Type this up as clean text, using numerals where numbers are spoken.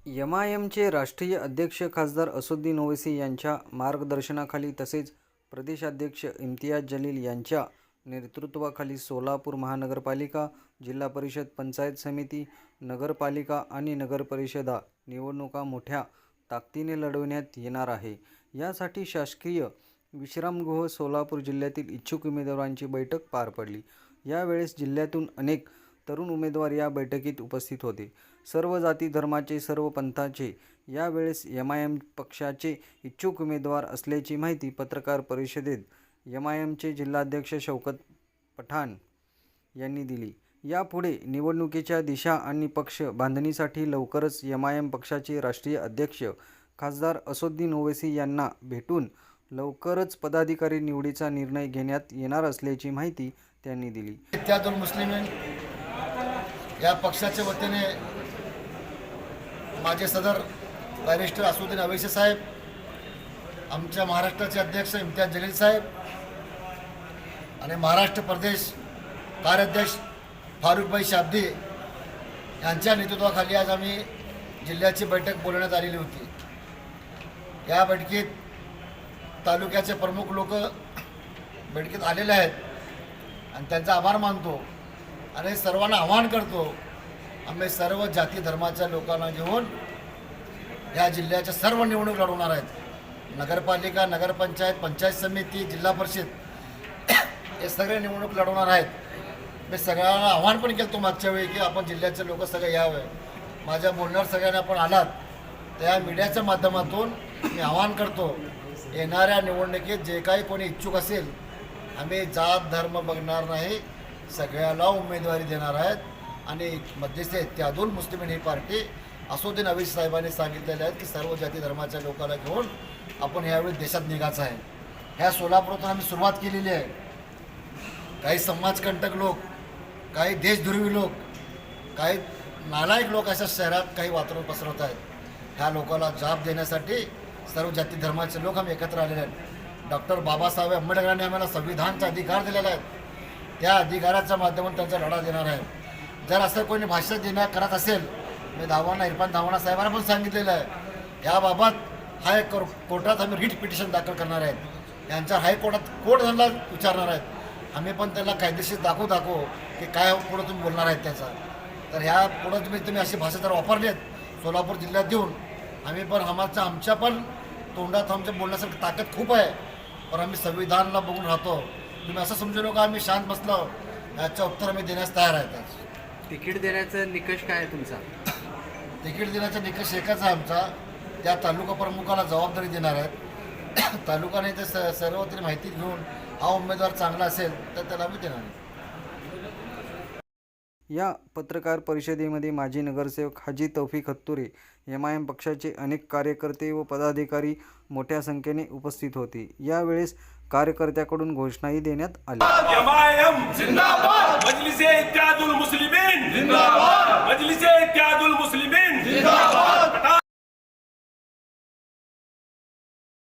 एमआयएमचे राष्ट्रीय अध्यक्ष खासदार असदुद्दीन ओवैसी यांच्या मार्गदर्शनाखाली तसेच प्रदेशाध्यक्ष इम्तियाज जलील यांच्या नेतृत्वाखाली सोलापूर महानगरपालिका, जिल्हा परिषद, पंचायत समिती, नगरपालिका आणि नगरपरिषदा निवडणुका मोठ्या ताकदीने लढवण्यात येणार आहे. यासाठी शासकीय विश्रामगृह सोलापूर जिल्ह्यातील इच्छुक उमेदवारांची बैठक पार पडली. यावेळेस जिल्ह्यातून अनेक तरुण उमेदवार या बैठकीत उपस्थित होते. सर्व जाती धर्माचे, सर्व पंथाचे यावेळेस एमआयएम पक्षाचे इच्छुक उमेदवार असल्याची माहिती पत्रकार परिषदेत एमआयएमचे जिल्हाध्यक्ष शौकत पठाण यांनी दिली. यापुढे निवडणुकीच्या दिशा आणि पक्ष बांधणीसाठी लवकरच एमआयएम पक्षाचे राष्ट्रीय अध्यक्ष खासदार असदुद्दीन ओवैसी यांना भेटून लवकरच पदाधिकारी निवडीचा निर्णय घेण्यात येणार असल्याची माहिती त्यांनी दिली. इत्यादुल मुस्लिमीन या पक्षाच्या वतीने माझे सदर बॅरिस्टर असदुद्दीन ओवैसी साहेब, आमच्या महाराष्ट्राचे अध्यक्ष इम्तियाज जलील साहेब आणि महाराष्ट्र प्रदेश कार्याध्यक्ष फारुखभाई शाब्दी यांच्या नेतृत्वाखाली आज आम्ही जिल्ह्याची बैठक बोलवण्यात आलेली होती. या बैठकीत तालुक्याचे प्रमुख लोक बैठकीत आलेले आहेत आणि त्यांचा आभार मानतो आणि सर्वांना आवाहन करतो, आम्ही सर्व जाती धर्माच्या लोकांना घेऊन या जिल्ह्याच्या सर्व निवडणूक लढवणार आहेत. नगरपालिका, नगरपंचायत, पंचायत समिती, जिल्हा परिषद हे सगळे निवडणूक लढवणार आहेत. मी सगळ्यांना आव्हान पण केलं मागच्या वेळी की आपण जिल्ह्याचे लोक सगळे यावे. माझ्या बोलण्यावर सगळ्यांना आपण आलात. त्या मीडियाच्या माध्यमातून मी आवाहन करतो, येणाऱ्या निवडणुकीत जे काही कोणी इच्छुक असेल, आम्ही जात धर्म बघणार नाही, सगळ्याला उमेदवारी देणार आहेत. आणि मध्यस्थी इत्यादुल मुस्लिमीन ही पार्टी असदुद्दीन ओवैसी साहेबांनी सांगितलेले आहेत की सर्व जाती धर्माच्या लोकांना घेऊन आपण यावेळी देशात निघायचं आहे. ह्या सोलापुरातून आम्ही सुरुवात केलेली आहे. काही समाजकंटक लोक, काही देशद्रोही लोक, काही नालायक लोक अशा शहरात काही वातावरण पसरवत आहेत. ह्या लोकांना जाब देण्यासाठी सर्व जाती धर्माचे लोक आम्ही एकत्र आलेले आहेत. डॉक्टर बाबासाहेब आंबेडकरांनी आम्हाला संविधानाचा अधिकार दिलेला आहे. त्या अधिकाराच्या माध्यमातून त्यांचा लढा देणार आहे. जर असं कोणी भाष्य देण्या करत असेल, मी इरफान धावाणा साहेबांना पण सांगितलेलं आहे, याबाबत कोर्टात आम्ही रिट पिटिशन दाखल करणार आहेत. यांच्या हायकोर्टात कोर्ट त्यांना विचारणार आहेत. आम्ही पण त्यांना कायदेशीर दाखवू की काय पुढं तुम्ही बोलणार आहेत त्याचा. तर ह्या पुढं तुम्ही अशी भाषा जर वापरली आहेत सोलापूर जिल्ह्यात देऊन, आम्ही पण आमच्या पण तोंडात आमच्या बोलण्यासारखी ताकद खूप आहे, पण आम्ही संविधानाला बघून राहतो. तुम्ही असं समजू नका आम्ही शांत बसलो, याचं उत्तर आम्ही देण्यास तयार आहेत. तिकीट देण्याचा निकष काय आहे तुमचा? तिकीट देण्याचा निकष एकच आहे आमचा, त्या तालुका प्रमुखाला जबाबदारी देणार आहेत. तालुकाने ते सर्व तरी माहिती घेऊन हा उमेदवार चांगला असेल तर त्याला आम्ही देणार आहे. या पत्रकार परिषदेमध्ये माजी नगरसेवक हाजी तौफिक हत्तुरे, एमआयएम पक्षाचे अनेक कार्यकर्ते व पदाधिकारी मोठ्या संख्येने उपस्थित होते. यावेळेस कार्यकर्त्याकडून घोषणाही देण्यात आली.